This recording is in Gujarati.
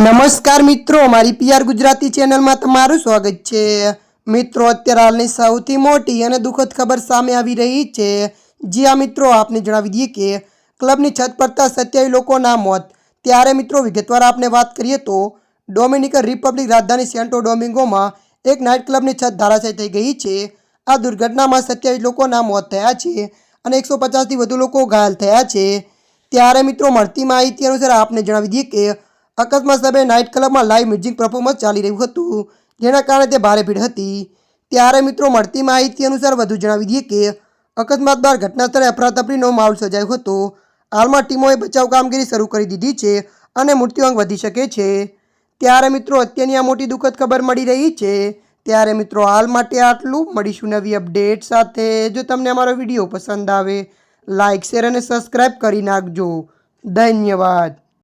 નમસ્કાર મિત્રો, મારી પીઆર ગુજરાતી ચેનલમાં તમારું સ્વાગત છે। મિત્રો, અત્યારે હાલની સૌથી મોટી અને દુઃખદ ખબર સામે આવી રહી છે। જી હા મિત્રો, આપને જણાવી દઈએ કે ક્લબની છત પડતા 27 લોકોના મોત। ત્યારે મિત્રો વિગતવાર આપને વાત કરીએ તો ડોમિનિકન રિપબ્લિક રાજધાની સેન્ટો ડોમિંગોમાં એક નાઇટ ક્લબની છત ધરાશાયી થઈ ગઈ છે। આ દુર્ઘટનામાં 27 લોકોના મોત થયા છે અને 150થી વધુ લોકો ઘાયલ થયા છે। ત્યારે મિત્રો મળતી માહિતી અનુસાર આપને જણાવી દઈએ કે અકસ્માત સમયે નાઇટ ક્લબમાં લાઇવ મ્યુઝિક પરફોર્મન્સ ચાલી રહ્યું હતું, જેના કારણે તે ભારે ભીડ હતી। ત્યારે મિત્રો મળતી માહિતી અનુસાર વધુ જણાવી દઈએ કે અકસ્માત બાદ ઘટનાસ્થળે અફરાતફરીનો માહોલ સર્જાયો હતો। હાલમાં ટીમોએ બચાવ કામગીરી શરૂ કરી દીધી છે અને મૃત્યુઆંક વધી શકે છે। ત્યારે મિત્રો અત્યારની આ મોટી દુઃખદ ખબર મળી રહી છે। ત્યારે મિત્રો હાલ માટે આટલું, મળીશું નવી અપડેટ સાથે। જો તમને અમારો વિડીયો પસંદ આવે, લાઇક, શેર અને સબસ્ક્રાઈબ કરી નાખજો। ધન્યવાદ।